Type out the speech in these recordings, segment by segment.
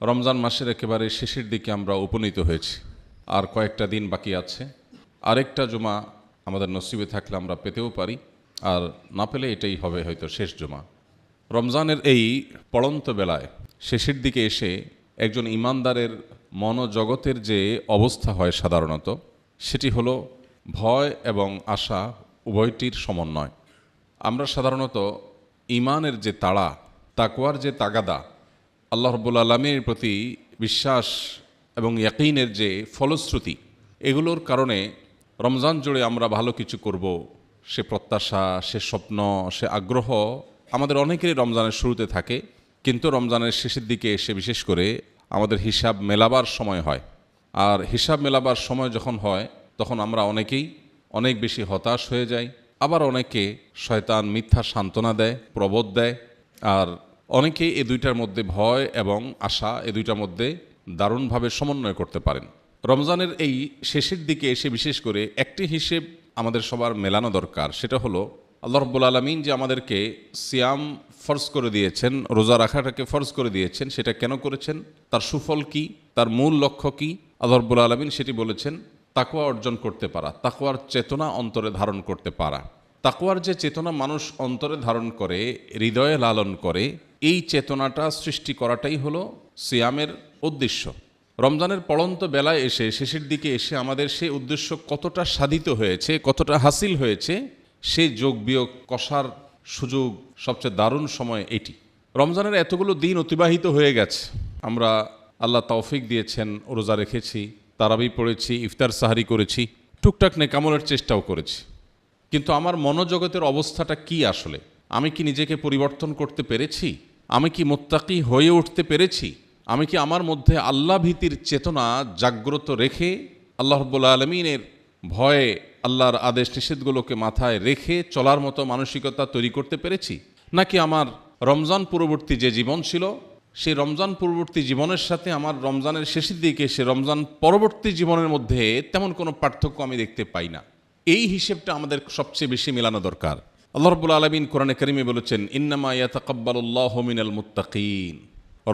রমজান মাসের একেবারে শেষের দিকে আমরা উপনীত হয়েছি। আর কয়েকটা দিন বাকি আছে। আরেকটা জুমা আমাদের নসিবে থাকলে আমরা পেতেও পারি, আর না পেলে এটাই হবে হয়তো শেষ জুমা। রমজানের এই পড়ন্ত বেলায় শেষের দিকে এসে একজন ইমানদারের মনোজগতের যে অবস্থা হয় সাধারণত, সেটি হলো ভয় এবং আশা উভয়টির সমন্বয়। আমরা সাধারণত ইমানের যে তাড়া, তাকওয়ার যে তাগাদা, আল্লাহ রাব্বুল আলামিনের প্রতি বিশ্বাস এবং ইয়াকিনের যে ফলশ্রুতি, এগুলোর কারণে রমজান জুড়ে আমরা ভালো কিছু করব, সে প্রত্যাশা, সে স্বপ্ন, সে আগ্রহ আমাদের অনেকেরই রমজানের শুরুতে থাকে। কিন্তু রমজানের শেষের দিকে এসে বিশেষ করে আমাদের হিসাব মেলাবার সময় হয়। আর হিসাব মেলাবার সময় যখন হয়, তখন আমরা অনেকেই অনেক বেশি হতাশ হয়ে যাই। আবার অনেকে শয়তান মিথ্যা সান্ত্বনা দেয়, প্রবোধ দেয়। আর অনেকে এই দুইটার মধ্যে ভয় এবং আশা, এই দুইটার মধ্যে দারুণভাবে সমন্বয় করতে পারেন। রমজানের এই শেষের দিকে এসে বিশেষ করে একটি হিসেব আমাদের সবার মেলানো দরকার। সেটা হলো আল্লাহ রাব্বুল আলামিন যে আমাদেরকে সিয়াম ফরজ করে দিয়েছেন, রোজা রাখাটাকে ফরজ করে দিয়েছেন, সেটা কেন করেছেন, তার সুফল কি, তার মূল লক্ষ্য কি, আল্লাহ রাব্বুল আলামিন সেটি বলেছেন তাকওয়া অর্জন করতে পারা, তাকওয়ার চেতনা অন্তরে ধারণ করতে পারা। তাকওয়ার যে চেতনা মানুষ অন্তরে ধারণ করে, হৃদয়ে লালন করে, এই চেতনাটা সৃষ্টি করাটাই হলো সিয়ামের উদ্দেশ্য। রমজানের পড়ন্ত বেলায় এসে শেষের দিকে এসে আমাদের সেই উদ্দেশ্য কতটা সাধিত হয়েছে, কতটা হাসিল হয়েছে, সেই যোগ বিয়োগ কষার সুযোগ সবচেয়ে দারুণ সময় এটি। রমজানের এতগুলো দিন অতিবাহিত হয়ে গেছে, আমরা আল্লাহ তৌফিক দিয়েছেন, রোজা রেখেছি, তারাবি পড়েছি, ইফতার সাহারি করেছি, টুকটাক নেকামলের চেষ্টাও করেছি। কিন্তু আমার মনোজগতের অবস্থাটা কি আসলে? আমি কি নিজেকে পরিবর্তন করতে পেরেছি? আমি কি মুত্তাকি হয়ে উঠতে পেরেছি? আমি কি আমার মধ্যে আল্লাহ ভীতির চেতনা জাগ্রত রেখে আল্লাহ রাব্বুল আলামিনের ভয়ে, আল্লাহর আদেশ নিষেধগুলোকে মাথায় রেখে চলার মতো মানসিকতা তৈরি করতে পেরেছি? নাকি আমার রমজান পূর্ববর্তী যে জীবন ছিল, সেই রমজান পূর্ববর্তী জীবনের সাথে আমার রমজানের শেষের দিকে সে রমজান পরবর্তী জীবনের মধ্যে তেমন কোনো পার্থক্য আমি দেখতে পাই না? এই হিসেবটা আমাদের সবচেয়ে বেশি মেলানো দরকার। আল্লাহ রাব্বুল আলামিন কোরআনে কারিমে বলেছেন, ইন্নামা ইয়াতাকাব্বালুল্লাহু মিনাল মুত্তাকিন।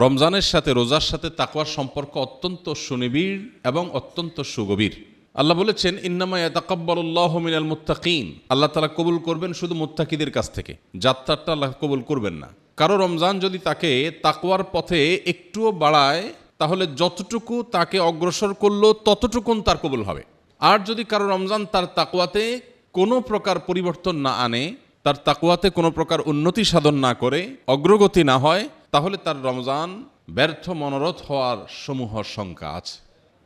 রমজানের সাথে, রোজার সাথে তাকওয়ার সম্পর্ক অত্যন্ত সুনিবিড় এবং অত্যন্ত সুগভীর। আল্লাহ বলেছেন, ইন্নামা ইয়াতাকাব্বালুল্লাহু মিনাল মুত্তাকিন। আল্লাহ তাআলা কবুল করবেন শুধু মুত্তাকিদের কাছ থেকে, যাত্রাটা আল্লাহ কবুল করবেন না। কারো রমজান যদি তাকে তাকওয়ার পথে একটুও বাড়ায়, তাহলে যতটুকু তাকে অগ্রসর করলো ততটুকুন তার কবুল হবে। আর যদি কারো রমজান তার তাকওয়াতে কোনো প্রকার পরিবর্তন না আনে, তার তাকওয়াতে কোনো প্রকার উন্নতি সাধন না করে, অগ্রগতি না হয়, তাহলে তার রমজান ব্যর্থ মনোরথ হওয়ার সমূহ শঙ্কা আছে।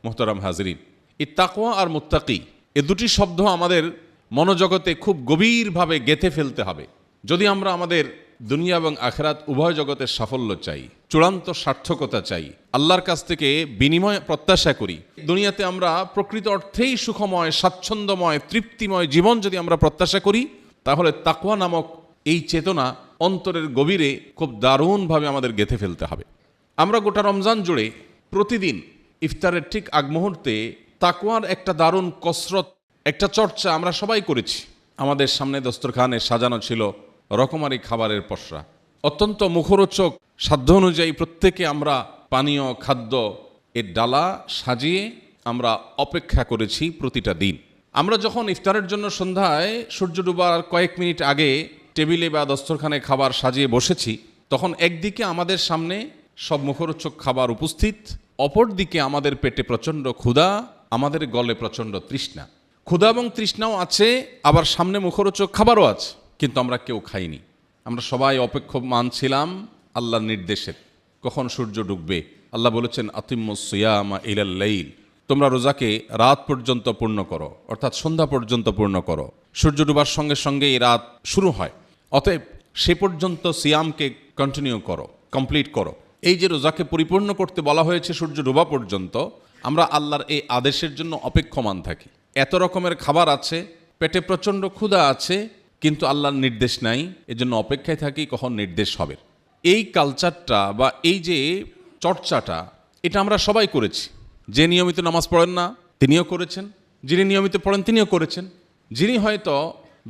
মুহতারাম হাজরিন, এই তাকওয়া আর মুত্তাকি, এ দুটি শব্দ আমাদের মনোজগতে খুব গভীরভাবে গেঁথে ফেলতে হবে। যদি আমরা আমাদের দুনিয়া এবং আখিরাত উভয় জগতের সাফল্য চাই, চূড়ান্ত সার্থকতা চাই, আল্লাহর কাছ থেকে বিনিময় প্রত্যাশা করি, দুনিয়াতে আমরা প্রকৃত অর্থেই সুখময়, স্বাচ্ছন্দ্যময়, তৃপ্তিময় জীবন যদি আমরা প্রত্যাশা করি, তাহলে তাকওয়া নামক এই চেতনা অন্তরের গভীরে খুব দারুণভাবে আমাদের গেঁথে ফেলতে হবে। আমরা গোটা রমজান জুড়ে প্রতিদিন ইফতারের ঠিক আগ মুহূর্তে তাকওয়ার একটা দারুণ কসরত, একটা চর্চা আমরা সবাই করেছি। আমাদের সামনে দস্তরখানে সাজানো ছিল রকমারি খাবারের পসরা, অত্যন্ত মুখরোচক, সাধ্য অনুযায়ী প্রত্যেকে আমরা পানীয়, খাদ্য এর ডালা সাজিয়ে আমরা অপেক্ষা করেছি প্রতিটা দিন। আমরা যখন ইফতারের জন্য সন্ধ্যায় সূর্য ডুবার কয়েক মিনিট আগে টেবিলে বা দস্তরখানে খাবার সাজিয়ে বসেছি, তখন একদিকে আমাদের সামনে সব মুখরোচক খাবার উপস্থিত, অপরদিকে আমাদের পেটে প্রচণ্ড ক্ষুধা, আমাদের গলে প্রচণ্ড তৃষ্ণা। ক্ষুধা এবং তৃষ্ণাও আছে, আবার সামনে মুখরোচক খাবারও আছে, কিন্তু আমরা কেউ খাইনি। আমরা সবাই অপেক্ষমান ছিলাম আল্লাহর নির্দেশের, কখন সূর্য ডুববে। আল্লাহ বলেছেন, আতিম্মুস সিয়ামা ইলাল লাইল, তোমরা রোজাকে রাত পর্যন্ত পূর্ণ করো, অর্থাৎ সন্ধ্যা পর্যন্ত পূর্ণ করো। সূর্য ডুবার সঙ্গে সঙ্গে এই রাত শুরু হয়, অতএব সে পর্যন্ত সিয়ামকে কন্টিনিউ করো, কমপ্লিট করো। এই যে রোজাকে পরিপূর্ণ করতে বলা হয়েছে সূর্য ডোবা পর্যন্ত, আমরা আল্লাহর এই আদেশের জন্য অপেক্ষমান থাকি। এত রকমের খাবার আছে, পেটে প্রচণ্ড ক্ষুধা আছে, কিন্তু আল্লাহর নির্দেশ নাই, এজন্য অপেক্ষায় থাকি কখন নির্দেশ হবে। এই কালচারটা বা এই যে চর্চাটা, এটা আমরা সবাই করেছি। যে নিয়মিত নামাজ পড়েন না তিনিও করেছেন, যিনি নিয়মিত পড়েন তিনিও করেছেন, যিনি হয়তো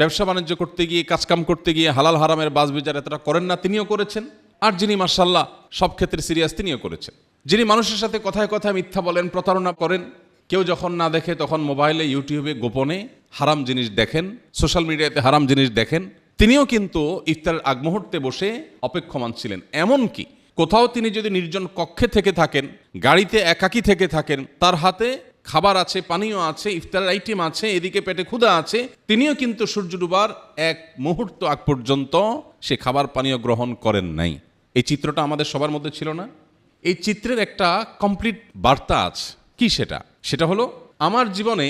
ব্যবসা বাণিজ্য করতে গিয়ে, কাজকাম করতে গিয়ে হালাল হারামের বাজ বিচার এতটা করেন না তিনিও করেছেন, আর যিনি মাশাআল্লাহ সব ক্ষেত্রে সিরিয়াস তিনিও করেছেন। যিনি মানুষের সাথে কথায় কথায় মিথ্যা বলেন, প্রতারণা করেন, কেউ যখন না দেখে তখন মোবাইলে, ইউটিউবে গোপনে হারাম জিনিস দেখেন, সোশ্যাল মিডিয়াতে হারাম জিনিস দেখেন, তিনিও কিন্তু ইফতারের আগ মুহূর্তে বসে অপেক্ষমান ছিলেন। এমনকি কোথাও তিনি যদি নির্জন কক্ষে থেকে থাকেন, গাড়িতে একাকী থেকে থাকেন, তার হাতে খাবার আছে, পানীয় আছে, ইফতারের আইটেম আছে, এদিকে পেটে ক্ষুধা আছে, তিনিও কিন্তু সূর্য ডুবার এক মুহূর্ত আগ পর্যন্ত সে খাবার পানীয় গ্রহণ করেন নাই। এই চিত্রটা আমাদের সবার মধ্যে ছিল না? এই চিত্রের একটা কমপ্লিট বার্তা আছে। কি সেটা? সেটা হলো, আমার জীবনে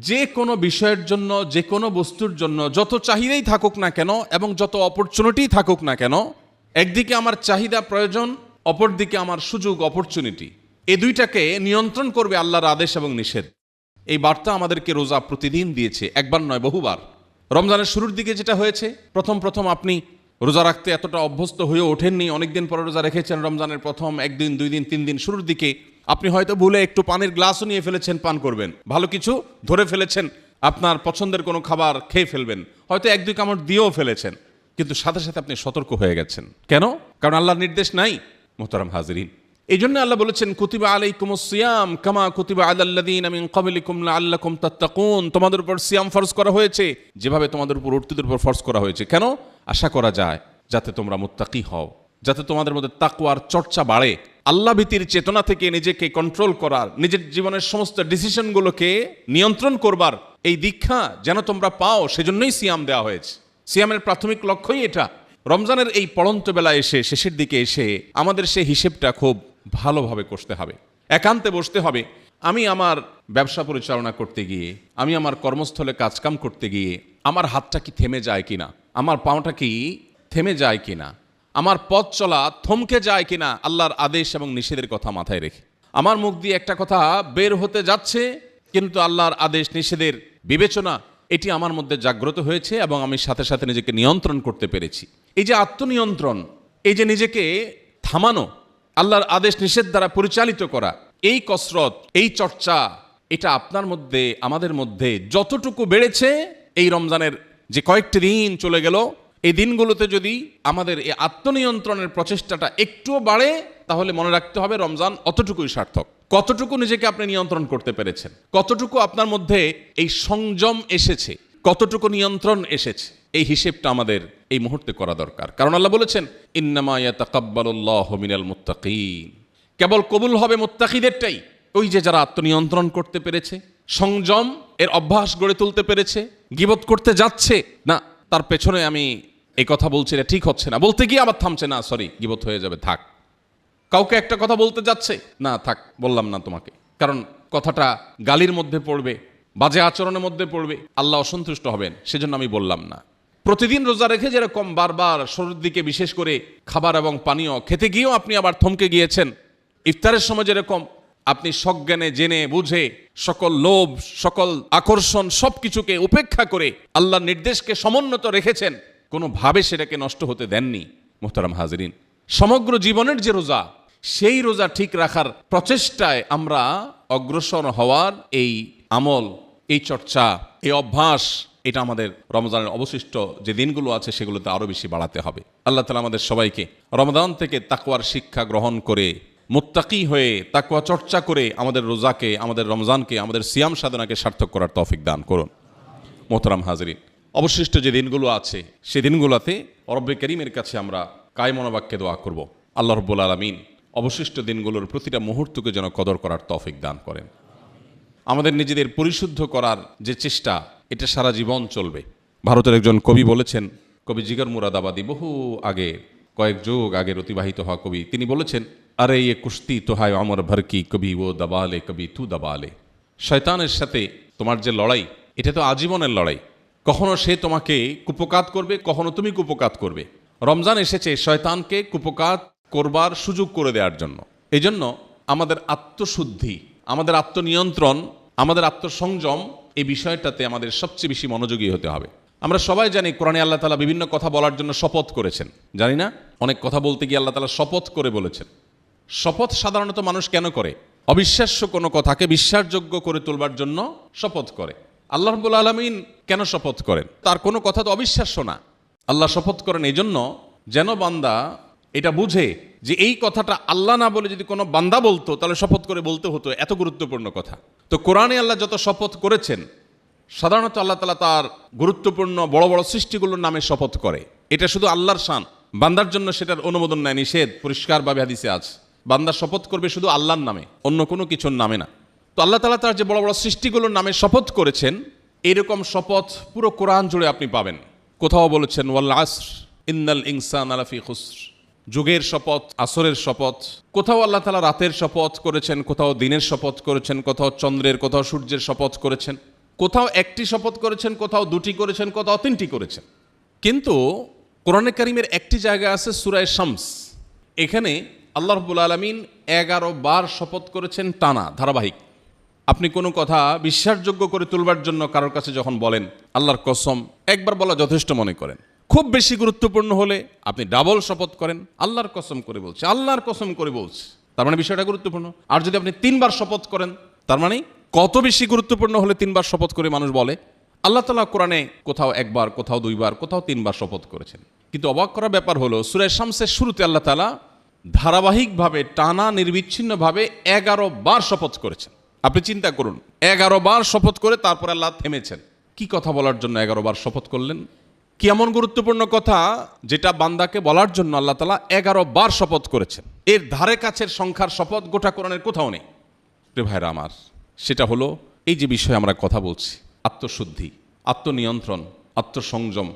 যে কোনো বিষয়ের জন্য, যে কোনো বস্তুর জন্য যত চাহিদাই থাকুক না কেন এবং যত অপরচুনিটি থাকুক না কেন, একদিকে আমার চাহিদা প্রয়োজন, অপরদিকে আমার সুযোগ, অপরচুনিটি, এই দুইটাকে নিয়ন্ত্রণ করবে আল্লাহর আদেশ এবং নিষেধ। এই বার্তা আমাদেরকে রোজা প্রতিদিন দিয়েছে, একবার নয় বহুবার। রমজানের শুরুর দিকে যেটা হয়েছে, প্রথম আপনি রোজা রাখতে এতটা অভ্যস্ত হয়ে ওঠেননি, অনেকদিন পরে রোজা রেখেছেন। রমজানের প্রথম একদিন, 2 দিন, 3 দিন শুরুর দিকে আপনি হয়তো ভুলে একটু পানির গ্লাসও নিয়ে ফেলেছেন, পান করবেন, ভালো কিছু ধরে ফেলেছেন, আপনার পছন্দের কোনো খাবার খেয়ে ফেলবেন, হয়তো 1-2 কামড় দিয়েও ফেলেছেন, কিন্তু সাথে সাথে আপনি সতর্ক হয়ে গেছেন। কেন? কারণ আল্লাহর নির্দেশ নাই। মোহতারাম হাজিরিন, এই জন্য আল্লাহ বলেছেন, কুতিবা আলাইকুমুস সিয়াম কামা কুতিবা আলাল্লাযীনা মিন ক্বাবলিকুম লাআল্লাকুম তাত্তাকুন, তোমাদের উপর সিয়াম ফরজ করা হয়েছে যেভাবে তোমাদের উপর উর্তীদের উপর ফরজ করা হয়েছে। কেন? আশা করা যায় যাতে তোমরা মুত্তাকি হও, যাতে তোমাদের মধ্যে তাকওয়ার চর্চা বাড়ে, আল্লাহ ভীতির চেতনা থেকে নিজেকে কন্ট্রোল করার, নিজের জীবনের সমস্ত ডিসিশনগুলোকে নিয়ন্ত্রণ করবার এই দীক্ষা যেন তোমরা পাও, সেজন্যই সিয়াম দেওয়া হয়েছে। সিয়ামের প্রাথমিক লক্ষ্যই এটা। রমজানের এই পড়ন্ত বেলা এসে, শেষের দিকে এসে আমাদের সেই হিসেবটা খুব ভালোভাবে করতে হবে, একান্তে বসতে হবে। আমি আমার ব্যবসা পরিচালনা করতে গিয়ে, আমি আমার কর্মস্থলে কাজকাম করতে গিয়ে আমার হাতটা কি থেমে যায় কিনা, আমার পাওটা কি থেমে যায় কিনা, আমার পথ চলা থমকে যায় কিনা, আল্লাহর আদেশ এবং নিষেধের কথা মাথায় রেখে। আমার মুখ দিয়ে একটা কথা বের হতে যাচ্ছে, কিন্তু আল্লাহর আদেশ নিষেধের বিবেচনা এটি আমার মধ্যে জাগ্রত হয়েছে এবং আমি সাথে সাথে নিজেকে নিয়ন্ত্রণ করতে পেরেছি। এই যে আত্মনিয়ন্ত্রণ, এই যে নিজেকে থামানো, আল্লাহর আদেশ নিষেধ দ্বারা পরিচালিত করা, এই কসরত, এই চর্চা, এটা আপনার মধ্যে, আমাদের মধ্যে যতটুকু বেড়েছে, এই রমজানের যে কয়েকটি দিন চলে গেল, এই দিনগুলোতে যদি আমাদের এই আত্মনিয়ন্ত্রণের প্রচেষ্টাটা একটুও বাড়ে, তাহলে মনে রাখতে হবে রমজান অতটুকুই সার্থক। কতটুকু নিজেকে আপনি নিয়ন্ত্রণ করতে পেরেছেন, কতটুকু আপনার মধ্যে এই সংযম এসেছে, কতটুকু নিয়ন্ত্রণ এসেছে, এই হিসেবটা আমাদের এই মুহূর্তে করা দরকার। কারণ আল্লাহ বলেছেন, ইন্নামা ইয়াতাকাব্বালুল্লাহু মিনাল মুত্তাকিন, কেবল কবুল হবে মুত্তাকিদেরটাই। ওই যে যারা আত্মনিয়ন্ত্রণ করতে পেরেছে, সংযম এর অভ্যাস গড়ে তুলতে পেরেছে। গীবত করতে যাচ্ছে না, তার পেছনে আমি এই কথা বলছি, এটা ঠিক হচ্ছে না, বলতে গিয়ে আবার থামছে, না সরি গীবত হয়ে যাবে, থাক। কাউকে একটা কথা বলতে যাচ্ছে, না থাক, বললাম না তোমাকে, কারণ কথাটা গালির মধ্যে পড়বে, বাজে আচরণের মধ্যে পড়বে, আল্লাহ অসন্তুষ্ট হবেন, সেজন্য আমি বললাম না। প্রতিদিন রোজা রেখে যেরকম বারবার শুরুর দিকে বিশেষ করে খাবার এবং পানীয় খেতে গিয়েও আপনি আবার থমকে গিয়েছেন, ইফতারের সময় যেরকম আপনি সজ্ঞানে জেনে বুঝে সকল লোভ, সকল আকর্ষণ সবকিছুকে উপেক্ষা করে আল্লাহর নির্দেশকে সমুন্নত রেখেছেন, কোনোভাবে সেটাকে নষ্ট হতে দেননি। মুহতারাম হাজিরিন, সমগ্র জীবনের যে রোজা, সেই রোজা ঠিক রাখার প্রচেষ্টায় আমরা অগ্রসর হওয়ার এই আমল, এই চর্চা, এই অভ্যাস, এটা আমাদের রমজানের অবশিষ্ট যে দিনগুলো আছে সেগুলোতে আরো বেশি বাড়াতে হবে। আল্লাহ তাআলা আমাদের সবাইকে রমাদান থেকে তাকওয়ার শিক্ষা গ্রহণ করে, মুত্তাকি হয়ে, তাকওয়া চর্চা করে আমাদের রোজাকে, আমাদের রমজানকে, আমাদের সিয়াম সাধনাকে সার্থক করার তৌফিক দান করুন। মোহতারাম হাজিরিন, অবশিষ্ট যে দিনগুলো আছে সেই দিনগুলোতে রব্বে করিমের কাছে আমরা কায়মনোবাক্যে দোয়া করব, আল্লাহ রাব্বুল আলামিন অবশিষ্ট দিনগুলোর প্রতিটা মুহূর্তকে যেন কদর করার তৌফিক দান করেন। আমাদের নিজেদের পরিশুদ্ধ করার যে চেষ্টা, এটা সারা জীবন চলবে। ভারতের একজন কবি বলেছেন, কবি জিগর মুরাদাবাদী, বহু আগে, কয়েক যুগ আগের অতিবাহিত হওয়া কবি, তিনি বলেছেন, আরে ইয়ে কুস্তি তো হায় অমর ভর কি, কবি ও দাবালে কবি তু দাবালে। শয়তানের সাথে তোমার যে লড়াই, এটা তো আজীবনের লড়াই। কখনো সে তোমাকে কুপকাত করবে, কখনো তুমি কুপকাত করবে। রমজান এসেছে শয়তানকে কুপকাত করবার সুযোগ করে দেওয়ার জন্য। এই জন্য আমাদের আত্মশুদ্ধি, আমাদের আত্মনিয়ন্ত্রণ, আমাদের আত্মসংযম, এই বিষয়টাতে আমাদের সবচেয়ে বেশি মনোযোগী হতে হবে। আমরা সবাই জানি কোরআনে আল্লাহ তাআলা বিভিন্ন কথা বলার জন্য শপথ করেছেন, জানি না? অনেক কথা বলতে গিয়ে আল্লাহ তাআলা শপথ করে বলেছেন। শপথ সাধারণত মানুষ কেন করে? অবিশ্বাস্য কোনো কথাকে বিশ্বাসযোগ্য করে তুলবার জন্য শপথ করে। আল্লাহ রাব্বুল আলামিন কেন শপথ করেন? তার কোনো কথা তো অবিশ্বাস্য না। আল্লাহ শপথ করেন এই জন্য, যেন বান্দা এটা বুঝে যে এই কথাটা আল্লাহ না বলে যদি কোনো বান্দা বলতো তাহলে শপথ করে বলতে হতো, এত গুরুত্বপূর্ণ কথা। তো কোরআনে আল্লাহ যত শপথ করেছেন, সাধারণত আল্লাহ তাআলা তার গুরুত্বপূর্ণ বড় বড় সৃষ্টিগুলোর নামে শপথ করে। এটা শুধু আল্লাহর শান, বান্দার জন্য সেটার অনুমোদন নেয়, নিষেধ পরিষ্কারভাবে হাদিসে আছে। বান্দা শপথ করবে শুধু আল্লাহর নামে, অন্য কোনো কিছুর নামে না। তো আল্লাহ তাআলা তার যে বড় বড় সৃষ্টিগুলোর নামে শপথ করেছেন, এরকম শপথ পুরো কোরআন জুড়ে আপনি পাবেন। কোথাও বলেছেন ওয়াল আসর ইন্নাল ইনসানা লাফি খুসর, যুগের শপথ, আসরের শপথ। কোথাও আল্লাহ তাআলা রাতের শপথ করেছেন, কোথাও দিনের শপথ করেছেন, কোথাও চন্দ্রের, কোথাও সূর্যের শপথ করেছেন, কোথাও একটি শপথ করেছেন, কোথাও দুটি করেছেন, কোথাও তিনটি করেছেন। কিন্তু কোরআনে কারিমের একটি জায়গা আছে সূরা শামস, এখানে আল্লাহ রাব্বুল আলামিন 11 বার শপথ করেছেন টানা, ধারাবাহিক। আপনি কোনো কথা বিশ্বাসযোগ্য করে তুলবার জন্য কারোর কাছে যখন বলেন আল্লাহর কসম, একবার বলা যথেষ্ট মনে করেন। খুব বেশি গুরুত্বপূর্ণ হলে আপনি ডাবল শপথ করেন, আল্লাহর কসম করে বলছে, আল্লাহর কসম করে বলছে, তার মানে বিষয়টা গুরুত্বপূর্ণ। আর যদি আপনি 3 বার শপথ করেন, তার মানে কত বেশি গুরুত্বপূর্ণ হলে 3 বার শপথ করে মানুষ বলে। আল্লাহ তাআলা কোরআনে কোথাও 1 বার, কোথাও 2 বার, কোথাও 3 বার শপথ করেছেন। কিন্তু অবাক করার ব্যাপার হলো সূরা শামসের শুরুতে আল্লাহ তাআলা ধারাবাহিকভাবে টানা নির্বিচ্ছিন্নভাবে 11 বার শপথ করেছেন। আপনি চিন্তা করুন, 11 বার শপথ করে তারপর আল্লাহ থেমেছেন। কি কথা বলার জন্য 11 বার শপথ করলেন? কি এমন গুরুত্বপূর্ণ কথা যেটা বান্দাকে বলার জন্য আল্লাহ তাআলা 11 বার শপথ করেছেন? এর ধারে কাছের সংখ্যার শপথ গোটা কোরআনের কোথাও নেই। প্রিয় ভাইরা আমার, সেটা হলো এই যে বিষয়ে আমরা কথা বলছি, আত্মশুদ্ধি, আত্মনিয়ন্ত্রণ, আত্মসংযম।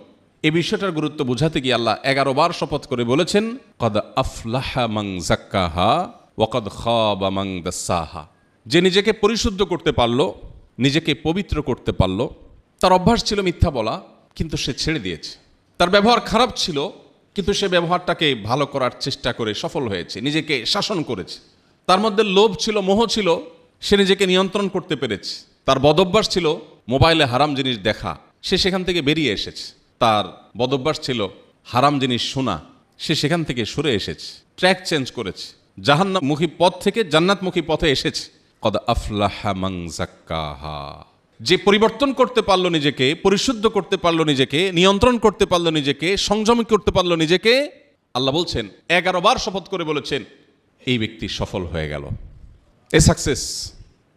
এই বিষয়টার গুরুত্ব বোঝাতে গিয়ে আল্লাহ 11 বার শপথ করে বলেছেন কদ আফলাহা মান যাক্কাহা ওয়া কদ খাবা মান দাসাহা। যে নিজেকে পরিশুদ্ধ করতে পারলো, নিজেকে পবিত্র করতে পারলো। তার অভ্যাস ছিল মিথ্যা বলা, কিন্তু সে ছেড়ে দিয়েছে। তার ব্যবহার খারাপ ছিল, কিন্তু সে ব্যবহারটাকে ভালো করার চেষ্টা করে সফল হয়েছে, নিজেকে শাসন করেছে। তার মধ্যে লোভ ছিল, মোহ ছিল, সে নিজেকে নিয়ন্ত্রণ করতে পেরেছে। তার বদভ্যাস ছিল মোবাইলে হারাম জিনিস দেখা, সে সেখান থেকে বেরিয়ে এসেছে। তার বদভ্যাস ছিল হারাম জিনিস শোনা, সে সেখান থেকে সরে এসেছে, ট্র্যাক চেঞ্জ করেছে, জাহান্নামমুখী পথ থেকে জান্নাতমুখী পথে এসেছে। কদ আফলাহা মান যাক্কাহা। যে পরিবর্তন করতে পারলো নিজেকে, পরিশুদ্ধ করতে পারলো নিজেকে, নিয়ন্ত্রণ করতে পারলো নিজেকে, সংযমী করতে পারলো নিজেকে, আল্লাহ বলছেন 11 বার শপথ করে বলেছেন এই ব্যক্তি সফল হয়ে গেল। এই সাকসেস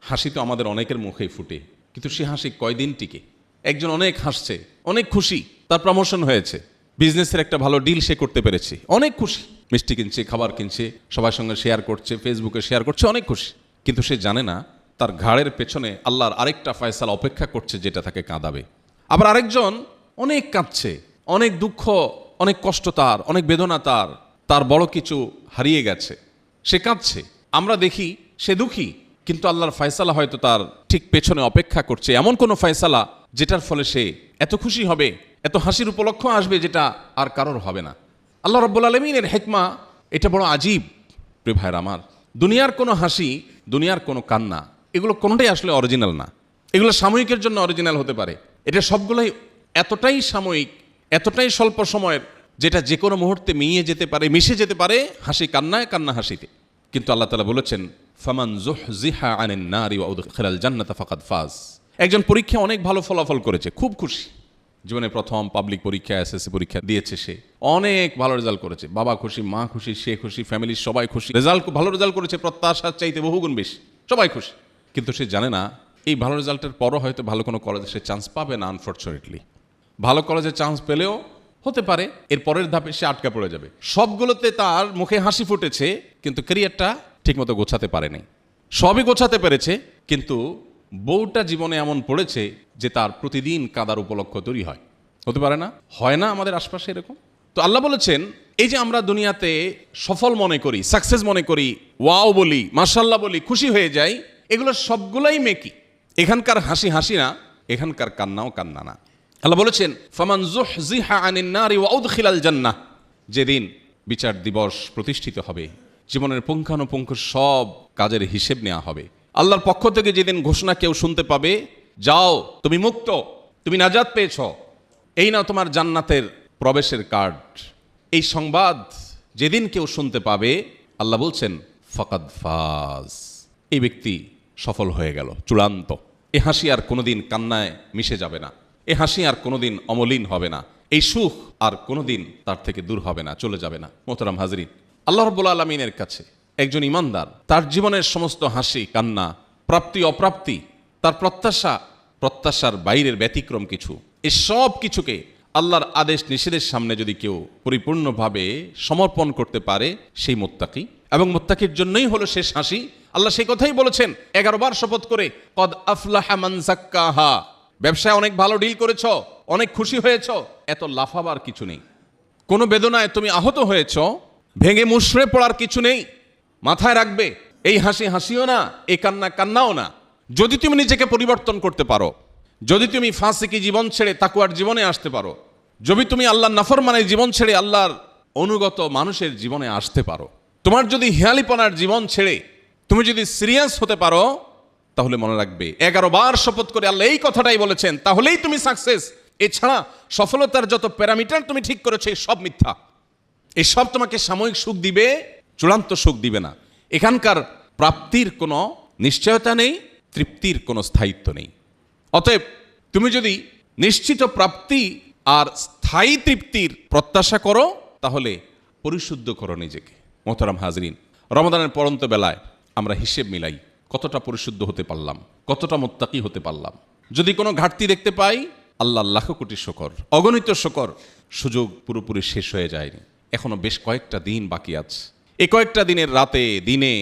হাসি তো আমাদের অনেকের মুখেই ফুটে, কিন্তু সে হাসি কয়দিন টিকে? একজন অনেক হাসছে, অনেক খুশি, তার প্রমোশন হয়েছে, বিজনেসের একটা ভালো ডিল সে করতে পেরেছে, অনেক খুশি, মিষ্টি কিনছে, খাবার কিনছে, সবার সঙ্গে শেয়ার করছে, ফেসবুকে শেয়ার করছে, অনেক খুশি। কিন্তু সে জানে না তার ঘাড়ের পেছনে আল্লাহর আরেকটা ফয়সালা অপেক্ষা করছে, যেটা তাকে কাঁদাবে। আবার আরেকজন অনেক কাঁদছে, অনেক দুঃখ, অনেক কষ্ট, তার অনেক বেদনা, তার বড় কিছু হারিয়ে গেছে, সে কাঁদছে। আমরা দেখি সে দুঃখী, কিন্তু আল্লাহর ফয়সালা হয়তো তার ঠিক পেছনে অপেক্ষা করছে, এমন কোনো ফয়সালা যেটার ফলে সে এত খুশি হবে, এত হাসির উপলক্ষ আসবে, যেটা আর কারোর হবে না। আল্লাহ রাব্বুল আলামিনের হিকমা এটা বড় আজীব। প্রিয় ভাইরা আমার, দুনিয়ার কোনো হাসি, দুনিয়ার কোনো কান্না, এগুলো কোনোটাই আসলে অরিজিনাল না। এগুলো সাময়িকের জন্য অরিজিনাল হতে পারে, এটা সবগুলোই এতটাই সাময়িক, এতটাই স্বল্প সময়ের, যেটা যে কোনো মুহূর্তে মিয়ে যেতে পারে, মিশে যেতে পারে হাসি কান্নায়, কান্না হাসিতে। কিন্তু আল্লাহ তাআলা বলেছেন ফামান যুহজিহা আনিন নারি ওয়া উদখিলাল জান্নাতা ফাকাদ ফাজ। একজন পরীক্ষা অনেক ভালো ফলাফল করেছে, খুব খুশি, জীবনে প্রথম পাবলিক পরীক্ষা, এসএসসি পরীক্ষা দিয়েছে, সে অনেক ভালো রেজাল্ট করেছে, বাবা খুশি, মা খুশি, সে খুশি, ফ্যামিলির সবাই খুশি, রেজাল্ট ভালো রেজাল্ট করেছে, প্রত্যাশার চাইতে বহুগুণ বেশি, সবাই খুশি। কিন্তু সে জানে না এই ভালো রেজাল্টের পরও হয়তো ভালো কোনো কলেজে সে চান্স পাবে না। আনফর্চুনেটলি ভালো কলেজে চান্স পেলেও হতে পারে এর পরের ধাপে সে আটকা পড়ে যাবে। সবগুলোতে তার মুখে হাসি ফুটেছে, কিন্তু ক্যারিয়ারটা ঠিকমতো গোছাতে পারেনি। সবই গোছাতে পেরেছে, কিন্তু বউটা জীবনে এমন পড়েছে যে তার প্রতিদিন কাদার উপলক্ষ তৈরি হয়। হতে পারে না? হয় না আমাদের আশপাশে এরকম? তো আল্লাহ বলেছেন এই যে আমরা দুনিয়াতে সফল মনে করি, সাকসেস মনে করি, ওয়াও বলি, মাশাআল্লাহ বলি, খুশি হয়ে যাই, এগুলো সবগুলাই মেকি। এখানকার হাসি হাসি না, এখানকার কান্নাও কান্না না। আল্লাহ বলেছেন ফামান যুহজিহা আনিন নারি ওয়া উদখিলাল জান্নাহ। যেদিন বিচার দিবস প্রতিষ্ঠিত হবে, জীবনের পুঙ্খানুপুঙ্খ সব কাজের হিসেব নেওয়া হবে, আল্লাহর পক্ষ থেকে যেদিন ঘোষণা কেউ শুনতে পাবে, যাও তুমি মুক্ত, তুমি নাজাত পেয়েছ, এই নাও তোমার জান্নাতের প্রবেশের কার্ড, এই সংবাদ যেদিন কেউ শুনতে পাবে, আল্লাহ বলছেন ফাকাদ ফাজ, এই ব্যক্তি সফল হয়ে গেল, চূড়ান্ত। এ হাসি আর কোনোদিন কান্নায় মিশে যাবে না, এ হাসি আর কোনোদিন অমলিন হবে না, এই সুখ আর কোনোদিন তার থেকে দূর হবে না, চলে যাবে না। মোহতারাম হাজরিন, আল্লাহ রাব্বুল আলামিনের কাছে একজন ইমানদার তার জীবনের সমস্ত হাসি কান্না, প্রাপ্তি অপ্রাপ্তি, তার প্রত্যাশার বাইরের ব্যতিক্রম কিছু, এই সব কিছুকে আল্লাহর আদেশ নিষেধের সামনে যদি কেউ পরিপূর্ণভাবে সমর্পণ করতে পারে, সেই মুত্তাকি। এবং মুত্তাকির জন্যই হলো শেষ হাসি। আল্লাহ সেই কথাই বলেছেন 11 বার শপথ করে, কদ আফলাহা মান যাক্কাহা। ব্যবসায় অনেক ভালো ডিল করেছ, অনেক খুশি হয়েছ, এত লাফাবার কিছু নেই। কোনো বেদনায় তুমি আহত হয়েছ, ভেঙে মুষড়ে পড়ার কিছু নেই। মাথায় রাখবে, এই হাসি হাসিও না, এই কান্না কান্নাও না। যদি তুমি নিজেকে পরিবর্তন করতে পারো, যদি তুমি ফাসিকি জীবন ছেড়ে তাকওয়ার জীবনে আসতে পারো, যদি তুমি আল্লাহর নাফরমানের জীবন ছেড়ে আল্লাহর অনুগত মানুষের জীবনে আসতে পারো, তোমার যদি হেয়ালিপনার জীবন ছেড়ে তুমি যদি সিরিয়াস হতে পারো, তাহলে মনে রাখবে 11 বার শপথ করে আল্লাহ এই কথাটাই বলেছেন, তাহলেই তুমি সাকসেস। এছাড়া সফলতার যত প্যারামিটার তুমি ঠিক করেছো, এই সব মিথ্যা। এই সব তোমাকে সাময়িক সুখ দিবে, চূড়ান্ত সুখ দিবে না। এখানকার প্রাপ্তির কোনো নিশ্চয়তা নেই, তৃপ্তির কোনো স্থায়িত্ব নেই। অতএব তুমি যদি নিশ্চিত প্রাপ্তি আর স্থায়ী তৃপ্তির প্রত্যাশা করো, তাহলে পরিশুদ্ধ করো নিজেকে। মোহতারাম হাজরিন, রমাদানের পরন্ত বেলায় আমরা হিসেব মিলাই, কতটা পরিশুদ্ধ হতে পারলাম, কতটা মুত্তাকি হতে পারলাম। যদি কোনো ঘাটতি দেখতে পাই, আল্লাহ লাখ কোটি শুকর, অগণিত শুকর, সুযোগ পুরোপুরি শেষ হয়ে যায়নি। এখনো বেশ কয়েকটা দিন বাকি আছে। এই কয়েকটা দিনের রাতে, দিনে,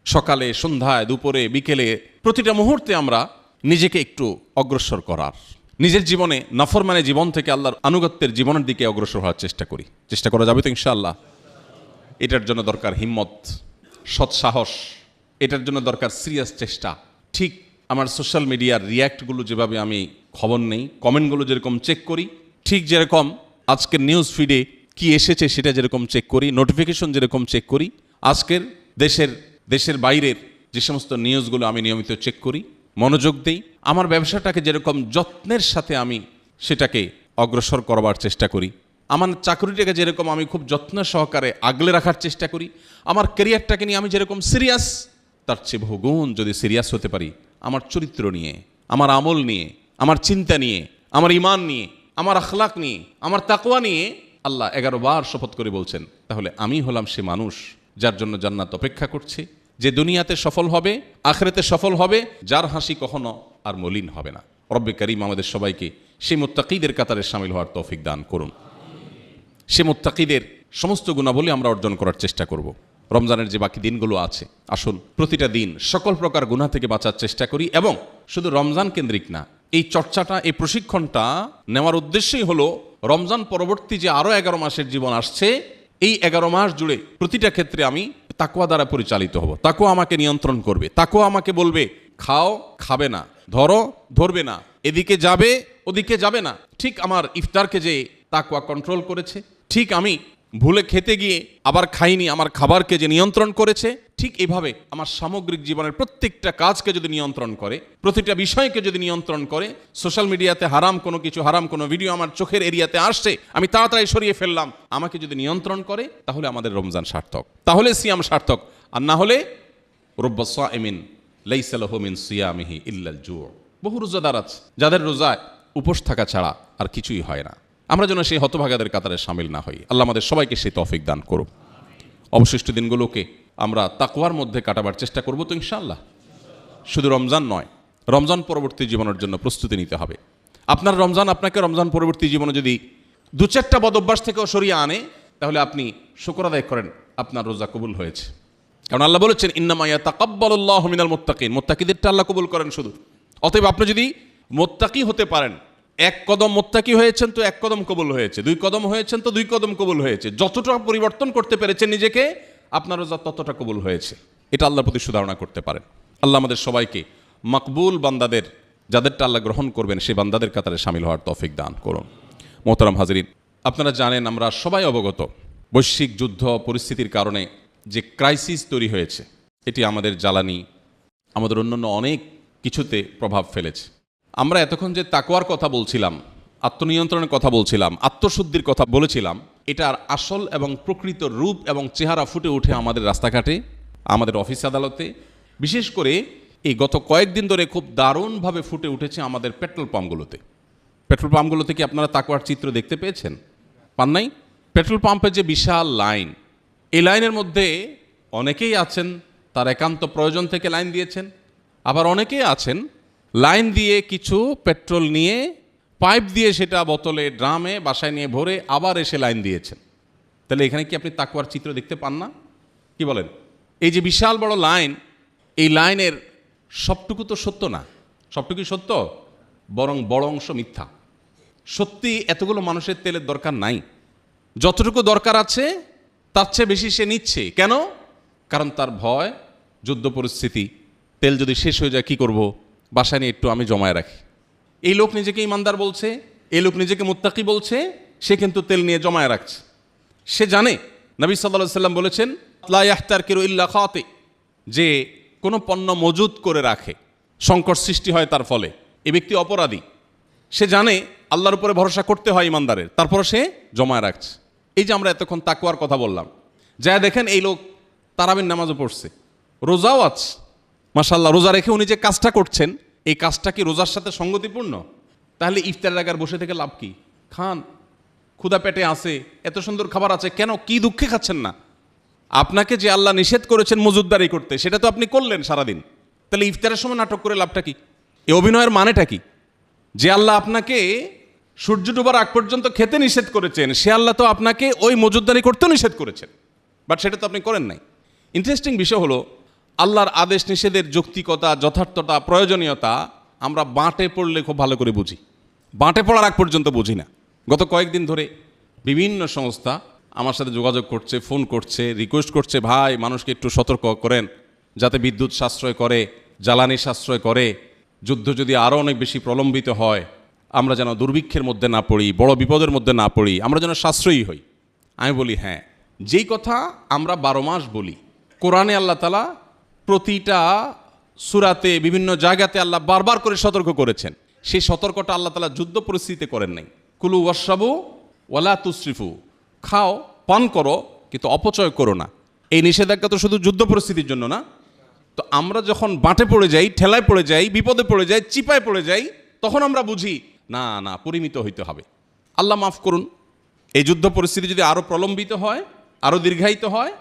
সকালে, সন্ধ্যায়, দুপুরে, বিকেলে, প্রতিটা মুহূর্তে আমরা নিজেকে একটু অগ্রসর করার, নিজের জীবনে নাফরমানের জীবন থেকে আল্লাহর আনুগত্যের জীবনের দিকে অগ্রসর হওয়ার চেষ্টা করা যাবে তো ইনশাআল্লাহ। এটার জন্য দরকার হিম্মত, সৎসাহস, এটার জন্য দরকার সিরিয়াস চেষ্টা। ঠিক আমার সোশ্যাল মিডিয়ার রিয়্যাক্টগুলো যেভাবে আমি খবর নেই, কমেন্টগুলো যেরকম চেক করি, ঠিক যেরকম আজকের নিউজ ফিডে কি এসেছে সেটা যেরকম চেক করি, নোটিফিকেশন যেরকম চেক করি, আজকের দেশের বাইরের যে সমস্ত নিউজগুলো আমি নিয়মিত চেক করি, মনোযোগ দেই। আমার ব্যবসাটাকে যেরকম যত্নের সাথে আমি সেটাকে অগ্রসর করবার চেষ্টা করি, আমার চাকরিটাকে যেরকম আমি খুব যত্ন সহকারে আগলে রাখার চেষ্টা করি, আমার ক্যারিয়ারটাকে নিয়ে আমি যেরকম সিরিয়াস, তার চেয়ে বহুগুণ যদি সিরিয়াস হতে পারি আমার চরিত্র নিয়ে, আমার আমল নিয়ে, আমার চিন্তা নিয়ে, আমার ঈমান নিয়ে, আমার আখলাক নিয়ে, আমার তাকওয়া নিয়ে, আল্লাহ 11 বার শপথ করে বলছেন, তাহলে আমি হলাম সে মানুষ যার জন্য জান্নাত অপেক্ষা করছে, যে দুনিয়াতে সফল হবে, আখিরাতে সফল হবে, যার হাসি কখনো আর মলিন হবে না। রব্বে কারীম আমাদের সবাইকে সেই মুত্তাকিদের কাতারে শামিল হওয়ার তৌফিক দান করুন। সে মুত্তাকিদের সমস্ত গুণাবলী আমরা অর্জন করার চেষ্টা করব। রমজানের যে বাকি দিনগুলো আছে, আসুন প্রতিটা দিন সকল প্রকার গুনাহ থেকে বাঁচার চেষ্টা করি। এবং শুধু রমজান কেন্দ্রিক না, এই চর্চাটা, এই প্রশিক্ষণটা নেওয়ার উদ্দেশ্যই হলো রমজান পরবর্তী যে আরও 11 মাসের জীবন আসছে, এই 11 মাস জুড়ে প্রতিটা ক্ষেত্রে আমি তাকওয়া দ্বারা পরিচালিত হব। তাকওয়া আমাকে নিয়ন্ত্রণ করবে, তাকওয়া আমাকে বলবে খাও, খাবে না, ধরো, ধরবে না, এদিকে যাবে, ওদিকে যাবে না। ঠিক আমার ইফতারকে যে তাকওয়া কন্ট্রোল করেছে, ঠিক আমি ভুলে খেতে গিয়ে আবার খাইনি, আমার খাবারকে যে নিয়ন্ত্রণ করেছে, ঠিক এইভাবে আমার সামগ্রিক জীবনের প্রত্যেকটা কাজকে যদি নিয়ন্ত্রণ করে, প্রতিটা বিষয়কে যদি নিয়ন্ত্রণ করে, সোশ্যাল মিডিয়াতে হারাম কোনো কিছু, হারাম কোনো ভিডিও আমার চোখের এরিয়াতে আসছে, আমি তাড়াতাড়ি সরিয়ে ফেললাম, আমাকে যদি নিয়ন্ত্রণ করে, তাহলে আমাদের রমজান সার্থক, তাহলে সিয়াম সার্থক। আর না হলে রুব্বা সাইমিন লাইসা লাহু মিন সিয়ামিহি ইল্লাল জু'। বহু রোজাদার আছে যাদের রোজায় উপোস থাকা ছাড়া আর কিছুই হয় না। আমরা যেন সেই হতভাগাদের কাতারে শামিল না হই। আল্লাহ আমাদের সবাইকে সেই তৌফিক দান করুক। অবশিষ্ট দিনগুলোকে আমরা তাকওয়ার মধ্যে কাটাবার চেষ্টা করব তো ইনশাআল্লাহ। শুধু রমজান নয়, রমজান পরবর্তী জীবনের জন্য প্রস্তুতি নিতে হবে। আপনার রমজান আপনাকে রমজান পরবর্তী জীবনে যদি 2-4টা বদ অভ্যাস থেকেও সরিয়ে আনে, তাহলে আপনি শুকর আদায় করেন, আপনার রোজা কবুল হয়েছে। কারণ আল্লাহ বলেছেন ইন্নামা ইয়াতাকাব্বালুল্লাহু মিনাল মুত্তাকিন, মুত্তাকিদেরটা আল্লাহ কবুল করেন শুধু। অতএব আপনি যদি মুত্তাকি হতে পারেন, 1 কদম মুত্তাকি হয়েছেন তো 1 কদম কবুল হয়েছে, 2 কদম হয়েছেন তো 2 কদম কবুল হয়েছে। যতটা পরিবর্তন করতে পেরেছেন নিজেকে, আপনার রোজা ততটা কবুল হয়েছে। এটা আল্লাহর প্রতি সুধারণা করতে পারেন। আল্লাহ আমাদের সবাইকে মাকবুল বান্দাদের, যাদেরটা আল্লাহ গ্রহণ করবেন, সেই বান্দাদের কাতারে শামিল হওয়ার তৌফিক দান করুন। মোহতারাম হাজরিন, আপনারা জানেন, আমরা সবাই অবগত, বৈশ্বিক যুদ্ধ পরিস্থিতির কারণে যে ক্রাইসিস তৈরি হয়েছে, এটি আমাদের জ্বালানি, আমাদের অন্যান্য অনেক কিছুতে প্রভাব ফেলেছে। আমরা এতক্ষণ যে তাকওয়ার কথা বলছিলাম, আত্মনিয়ন্ত্রণের কথা বলছিলাম, আত্মশুদ্ধির কথা বলেছিলাম, এটার আসল এবং প্রকৃত রূপ এবং চেহারা ফুটে ওঠে আমাদের রাস্তাঘাটে, আমাদের অফিস আদালতে, বিশেষ করে এই গত কয়েকদিন ধরে খুব দারুণভাবে ফুটে উঠেছে আমাদের পেট্রোল পাম্পগুলোতে। পেট্রোল পাম্পগুলোতে কি আপনারা তাকওয়ার চিত্র দেখতে পেয়েছেন? পান নাই? পেট্রোল পাম্পে যে বিশাল লাইন, এই লাইনের মধ্যে অনেকেই আছেন তার একান্ত প্রয়োজন থেকে লাইন দিয়েছেন, আবার অনেকেই আছেন লাইন দিয়ে কিছু পেট্রোল নিয়ে পাইপ দিয়ে সেটা বোতলে ড্রামে বাসায় নিয়ে ভরে আবার এসে লাইন দিয়েছেন। তাহলে এখানে কি আপনি তাকওয়ার চিত্র দেখতে পান না? কি বলেন? এই যে বিশাল বড় লাইন, এই লাইনের সবটুকু তো সত্য না। সবটুকুই সত্য, বরং বড় অংশ মিথ্যা। সত্যি এতগুলো মানুষের তেলের দরকার নাই, যতটুকু দরকার আছে তার চেয়ে বেশি সে নিচ্ছে। কেন? কারণ তার ভয় যুদ্ধ পরিস্থিতি, তেল যদি শেষ হয়ে যায় কি করব, বাসায় নিয়ে একটু আমি জমায় রাখি। এই লোক নিজেকে ইমানদার বলছে, এই লোক নিজেকে মুত্তাকি বলছে, সে কিন্তু তেল নিয়ে জমায় রাখছে। সে জানে নবী সাল্লাল্লাহু আলাইহি সাল্লাম বলেছেন লা ইয়াহতারকিরু ইল্লা খাতি, যে কোনো পণ্য মজুত করে রাখে, সংকট সৃষ্টি হয় তার ফলে, এ ব্যক্তি অপরাধী। সে জানে আল্লাহর উপরে ভরসা করতে হয় ইমানদারের, তারপর সে জমায় রাখছে। এই যে আমরা এতক্ষণ তাকওয়ার কথা বললাম, যা দেখেন এই লোক তারাবির নামাজও পড়ছে, রোজাও আছে, মাশাআল্লাহ। রোজা রেখে উনি যে কাজটা করছেন, এই কাজটা কি রোজার সাথে সঙ্গতিপূর্ণ? তাহলে ইফতারের আগে আর বসে থেকে লাভ কি? খান, ক্ষুধা পেটে আছে, এত সুন্দর খাবার আছে, কেন কি দুঃখে খাচ্ছেন না? আপনাকে যে আল্লাহ নিষেধ করেছেন মজুদদারি করতে, সেটা তো আপনি করলেন সারাদিন। তাহলে ইফতারের সময় নাটক করে লাভটা কি? এই অভিনয়ের মানেটা কি? যে আল্লাহ আপনাকে সূর্য ডোবার আগ পর্যন্ত খেতে নিষেধ করেছেন, সে আল্লাহ তো আপনাকে ওই মজুদদারি করতেও নিষেধ করেছেন, বাট সেটা তো আপনি করেন নাই। ইন্টারেস্টিং বিষয় হলো, আল্লাহর আদেশ নিষেধের যৌক্তিকতা, যথার্থতা, প্রয়োজনীয়তা আমরা বাঁটে পড়লে খুব ভালো করে বুঝি, বাঁটে পড়ার আগ পর্যন্ত বুঝি না। গত কয়েকদিন ধরে বিভিন্ন সংস্থা আমার সাথে যোগাযোগ করছে, ফোন করছে, রিকোয়েস্ট করছে, ভাই মানুষকে একটু সতর্ক করেন যাতে বিদ্যুৎ সাশ্রয় করে, জ্বালানি সাশ্রয় করে, যুদ্ধ যদি আরও অনেক বেশি প্রলম্বিত হয় আমরা যেন দুর্ভিক্ষের মধ্যে না পড়ি, বড় বিপদের মধ্যে না পড়ি, আমরা যেন সাশ্রয়ী হই। আমি বলি হ্যাঁ, যেই কথা আমরা 12 মাস বলি, কোরআনে আল্লাহ তাআলা প্রতিটা সূরাতে বিভিন্ন জায়গাতে আল্লাহ বারবার করে সতর্ক করেছেন। সেই সতর্কটা আল্লাহ তাআলা যুদ্ধ পরিস্থিতিতে করেন নাই। কুলু ওয়াশরাবু ওয়ালা তুসরিফু, খাও পান করো কিন্তু অপচয় করো না। এই নিষেধাজ্ঞা তো শুধু যুদ্ধ পরিস্থিতির জন্য না। তো আমরা যখন বাঁটে পড়ে যাই, ঠেলায় পড়ে যাই, বিপদে পড়ে যাই, চিপায় পড়ে যাই, তখন আমরা বুঝি না না পরিমিত হইতে হবে। আল্লাহ মাফ করুন, এই যুদ্ধ পরিস্থিতি যদি আরও প্রলম্বিত হয়, আরও দীর্ঘায়িত হয়,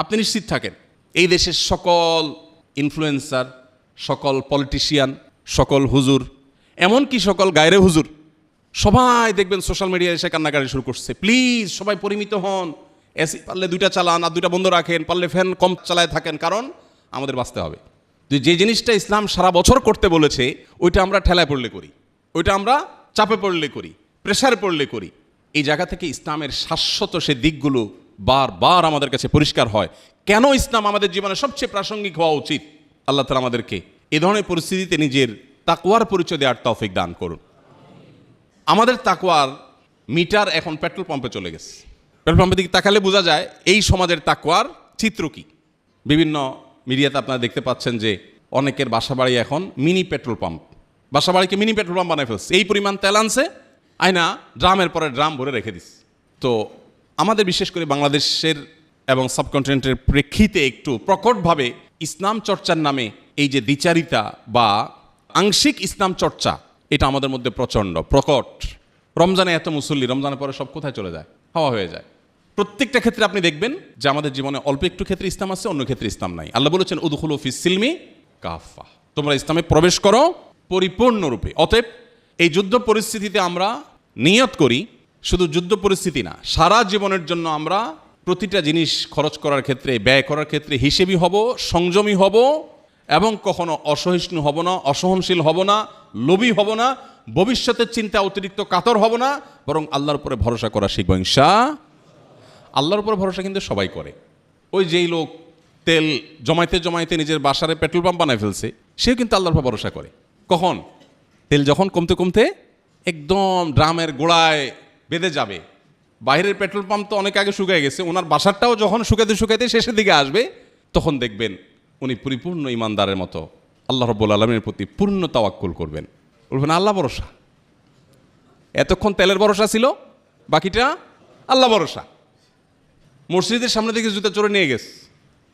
আপনি নিশ্চিত থাকেন এই দেশের সকল ইনফ্লুয়েন্সার, সকল পলিটিশিয়ান, সকল হুজুর, এমনকি সকল গায়রে হুজুর, সবাই দেখবেন সোশ্যাল মিডিয়ায় এসে কান্নাকাটি শুরু করছে, প্লিজ সবাই পরিমিত হন, এসি পারলে 2টা চালান আর 2টা বন্ধ রাখেন, পারলে ফ্যান কম চালায় থাকেন, কারণ আমাদের বাঁচতে হবে। যে জিনিসটা ইসলাম সারা বছর করতে বলেছে, ওইটা আমরা ঠেলায় পড়লে করি, ওইটা আমরা চাপে পড়লে করি, প্রেসারে পড়লে করি। এই জায়গা থেকে ইসলামের শাশ্বত সে দিকগুলো বারবার আমাদের কাছে পরিষ্কার হয়। কেন ইসলাম আমাদের জীবনে সবচেয়ে প্রাসঙ্গিক হওয়া উচিত? আল্লাহ তাআলা আমাদেরকে এ ধরনের পরিস্থিতিতে নিজের তাকওয়ার পরিচয় দেওয়ার তৌফিক দান করুন। আমাদের তাকওয়ার মিটার এখন পেট্রোল পাম্পে চলে গেছে। পেট্রোল পাম্পের দিকে তাকালে বোঝা যায় এই সমাজের তাকওয়ার চিত্র কি। বিভিন্ন মিডিয়াতে আপনারা দেখতে পাচ্ছেন যে অনেকের বাসাবাড়ি এখন মিনি পেট্রোল পাম্প, বাসাবাড়িকে মিনি পেট্রোল পাম্প বানায় ফেলছে। এই পরিমাণ তেল আনছে, আয়না ড্রামের পরে ড্রাম ভরে রেখে দিচ্ছে। তো আমাদের বিশেষ করে বাংলাদেশের এবং সাবকন্টিনেন্টের প্রেক্ষিতে একটু প্রকটভাবে ইসলাম চর্চার নামে এই যে দ্বিচারিতা বা আংশিক ইসলাম চর্চা, এটা আমাদের মধ্যে প্রচণ্ড প্রকট। রমজানে এত মুসল্লি, রমজানের পরে সব কোথায় চলে যায়? হাওয়া হয়ে যায়। প্রত্যেকটা ক্ষেত্রে আপনি দেখবেন যে আমাদের জীবনে অল্প একটু ক্ষেত্রে ইসলাম আছে, অন্য ক্ষেত্রে ইসলাম নাই। আল্লাহ বলেছেন উদখুলু ফিস সিলমি কাফা, তোমরা ইসলামে প্রবেশ করো পরিপূর্ণরূপে। অতএব এই যুদ্ধ পরিস্থিতিতে আমরা নিয়ত করি, শুধু যুদ্ধ পরিস্থিতি না, সারা জীবনের জন্য আমরা প্রতিটা জিনিস খরচ করার ক্ষেত্রে, ব্যয় করার ক্ষেত্রে হিসেবি হব, সংযমী হব এবং কখনো অসহিষ্ণু হব না, অসহনশীল হব না, লোভী হব না, ভবিষ্যতের চিন্তা অতিরিক্ত কাতর হব না, বরং আল্লাহর উপরে ভরসা করা শিখব ইনশাআল্লাহ। আল্লাহর উপর ভরসা কিন্তু সবাই করে। ওই যেই লোক তেল জমাইতে জমাইতে নিজের বাসারে পেট্রোল পাম্প বানায় ফেলছে, সেও কিন্তু আল্লাহর উপর ভরসা করে। কখন? তেল যখন কমতে কমতে একদম ড্রামের গোড়ায় বেঁধে যাবে। বাইরের পেট্রোল পাম্প তো অনেক আগে শুকিয়ে গেছে, ওনার বাসারটাও যখন শুকাইতে শুকাইতে শেষের দিকে আসবে, তখন দেখবেন উনি পরিপূর্ণ ইমানদারের মতো আল্লাহ রাব্বুল আলামিনের প্রতি পূর্ণ তাওয়াক্কুল করবেন, বলবেন আল্লাহ ভরসা। এতক্ষণ তেলের ভরসা ছিল, বাকিটা আল্লাহ ভরসা। মসজিদের সামনে থেকে জুতা চোরে নিয়ে গেছে,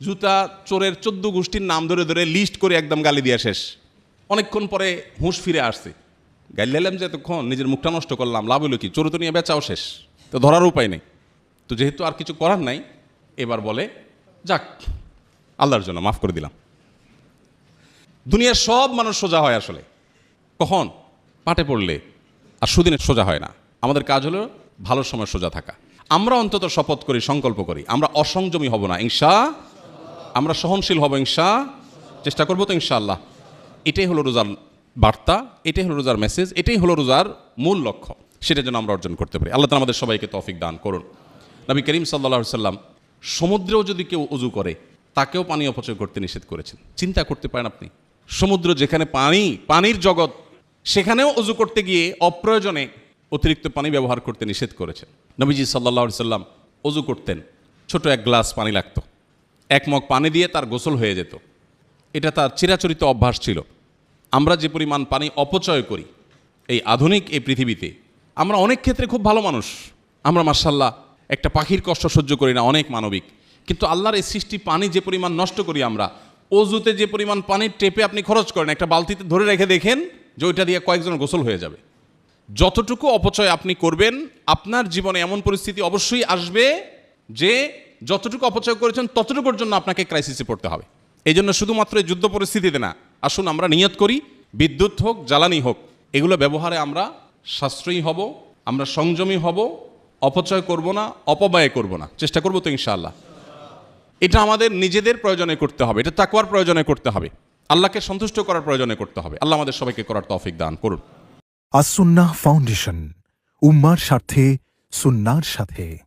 জুতা চোরের 14 গোষ্ঠীর নাম ধরে ধরে লিস্ট করে একদম গালি দিয়া শেষ। অনেকক্ষণ পরে হুঁশ ফিরে আসছে, গালি দিলাম যে এতক্ষণ নিজের মুখটা নষ্ট করলাম, লাভ হলো কি? চোর তো নিয়ে বেচাও শেষ, তো ধরার উপায় নেই। তো যেহেতু আর কিছু করার নাই, এবার বলে যাক আল্লাহর জন্য মাফ করে দিলাম। দুনিয়ার সব মানুষ সোজা হয় আসলে কখন? পাটে পড়লে। আর সুদিনে সোজা হয় না। আমাদের কাজ হলো ভালো সময় সোজা থাকা। আমরা অন্তত শপথ করি, সংকল্প করি, আমরা অসংযমী হব না আমরা সহনশীল হব চেষ্টা করবো তো ইনশাআল্লাহ। এটাই হলো রোজার বার্তা, এটাই হলো রোজার মেসেজ, এটাই হলো রোজার মূল লক্ষ্য। সেটা যেন আমরা অর্জন করতে পারি। আল্লাহ তাআলা আমাদের সবাইকে তৌফিক দান করুন। নবী করিম সাল্লাল্লাহু আলাইহি সাল্লাম সমুদ্রেও যদি কেউ ওযু করে তাকেও পানি অপচয় করতে নিষেধ করেছেন। চিন্তা করতে পারেন আপনি, সমুদ্র যেখানে পানির জগৎ, সেখানেও ওযু করতে গিয়ে অপ্রয়োজনে অতিরিক্ত পানি ব্যবহার করতে নিষেধ করেছেন। নবীজি সাল্লাল্লাহু আলাইহি সাল্লাম ওযু করতেন, ছোট এক গ্লাস পানি লাগতো, এক মগ পানি দিয়ে তার গোসল হয়ে যেত। এটা তার চিরাচরিত অভ্যাস ছিল। আমরা যে পরিমাণ পানি অপচয় করি এই আধুনিক এই পৃথিবীতে, আমরা অনেক ক্ষেত্রে খুব ভালো মানুষ, আমরা মাশাআল্লাহ একটা পাখির কষ্ট সহ্য করি না, অনেক মানবিক। কিন্তু আল্লাহর এই সৃষ্টি পানি যে পরিমাণ নষ্ট করি আমরা, অজুতে যে পরিমাণ পানির টেপে আপনি খরচ করেন, একটা বালতিতে ধরে রেখে দেখেন যে ওইটা দিয়ে কয়েকজনের গোসল হয়ে যাবে। যতটুকু অপচয় আপনি করবেন, আপনার জীবনে এমন পরিস্থিতি অবশ্যই আসবে যে যতটুকু অপচয় করেছেন ততটুকুর জন্য আপনাকে ক্রাইসিসে পড়তে হবে। এই জন্য শুধুমাত্র এই যুদ্ধ পরিস্থিতিতে না, আসুন আমরা নিয়ত করি, বিদ্যুৎ হোক জ্বালানি হোক, এগুলো ব্যবহারে আমরা সাশ্রয়ী হব, আমরা সংযমী হব, অপচয় করব না, অপব্যয় করব না, চেষ্টা করব তো ইনশাআল্লাহ। এটা আমাদের নিজেদের প্রয়োজনে করতে হবে, এটা তাকওয়ার প্রয়োজনে করতে হবে, আল্লাহকে সন্তুষ্ট করার প্রয়োজনে করতে হবে। আল্লাহ আমাদের সবাইকে করার তৌফিক দান করুন। আস সুন্নাহ ফাউন্ডেশন, উম্মার স্বার্থে সুন্নাহর সাথে।